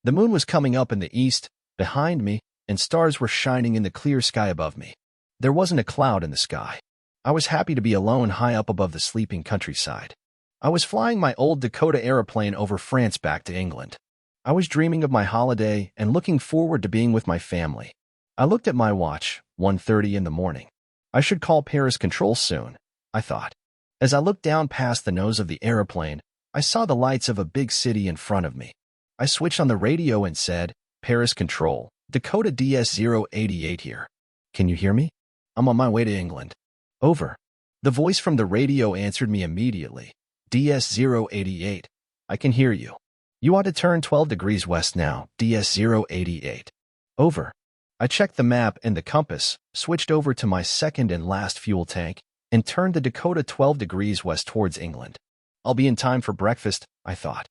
The moon was coming up in the east, behind me, and stars were shining in the clear sky above me. There wasn't a cloud in the sky. I was happy to be alone high up above the sleeping countryside. I was flying my old Dakota aeroplane over France back to England. I was dreaming of my holiday and looking forward to being with my family. I looked at my watch, 1:30 in the morning. I should call Paris Control soon, I thought. As I looked down past the nose of the aeroplane, I saw the lights of a big city in front of me. I switched on the radio and said, "Paris Control, Dakota DS-088 here. Can you hear me? I'm on my way to England." Over. The voice from the radio answered me immediately. "DS-088, I can hear you. You ought to turn 12 degrees west now, DS-088. Over. I checked the map and the compass, switched over to my second and last fuel tank, and turned the Dakota 12 degrees west towards England. I'll be in time for breakfast, I thought.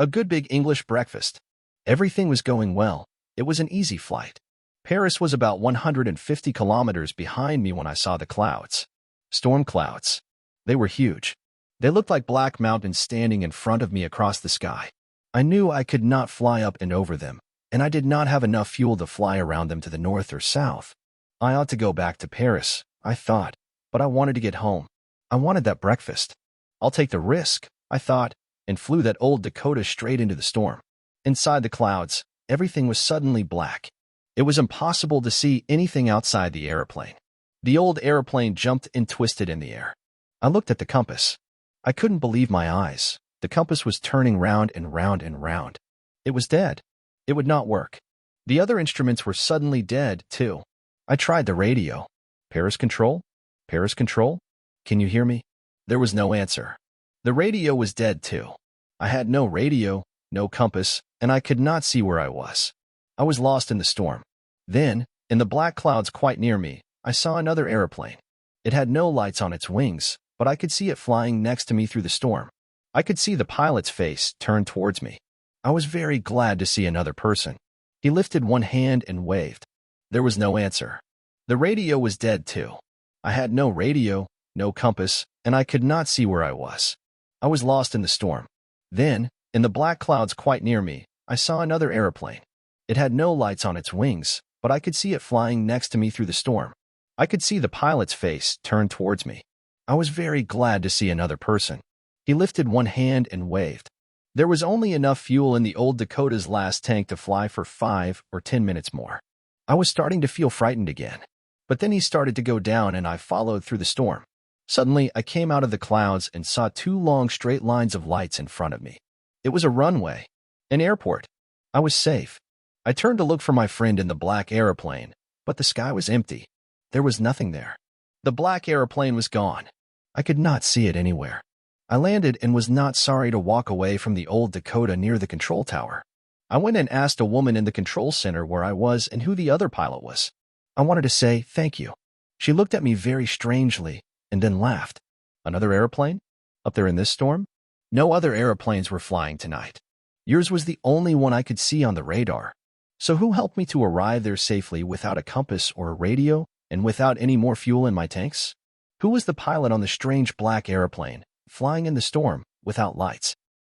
A good big English breakfast. Everything was going well. It was an easy flight. Paris was about 150 kilometers behind me when I saw the clouds. Storm clouds. They were huge. They looked like black mountains standing in front of me across the sky. I knew I could not fly up and over them, and I did not have enough fuel to fly around them to the north or south. I ought to go back to Paris, I thought, but I wanted to get home. I wanted that breakfast. I'll take the risk, I thought, and flew that old Dakota straight into the storm. Inside the clouds, everything was suddenly black. It was impossible to see anything outside the aeroplane. The old aeroplane jumped and twisted in the air. I looked at the compass. I couldn't believe my eyes. The compass was turning round and round and round. It was dead. It would not work. The other instruments were suddenly dead, too. I tried the radio. "Paris Control? Paris Control? Can you hear me?" There was no answer. The radio was dead, too. I had no radio, no compass, and I could not see where I was. I was lost in the storm. Then, in the black clouds quite near me, I saw another aeroplane. It had no lights on its wings, but I could see it flying next to me through the storm. I could see the pilot's face turned towards me. I was very glad to see another person. He lifted one hand and waved. There was no answer. The radio was dead, too. I had no radio, no compass, and I could not see where I was. I was lost in the storm. Then, in the black clouds quite near me, I saw another aeroplane. It had no lights on its wings, but I could see it flying next to me through the storm. I could see the pilot's face turned towards me. I was very glad to see another person. He lifted one hand and waved. There was only enough fuel in the old Dakota's last tank to fly for 5 or 10 minutes more. I was starting to feel frightened again. But then he started to go down and I followed through the storm. Suddenly, I came out of the clouds and saw 2 long straight lines of lights in front of me. It was a runway, an airport. I was safe. I turned to look for my friend in the black aeroplane, but the sky was empty. There was nothing there. The black aeroplane was gone. I could not see it anywhere. I landed and was not sorry to walk away from the old Dakota near the control tower. I went and asked a woman in the control center where I was and who the other pilot was. I wanted to say thank you. She looked at me very strangely and then laughed. "Another airplane? Up there in this storm?" No other airplanes were flying tonight. Yours was the only one I could see on the radar. So who helped me to arrive there safely without a compass or a radio and without any more fuel in my tanks? Who was the pilot on the strange black airplane, flying in the storm, without lights?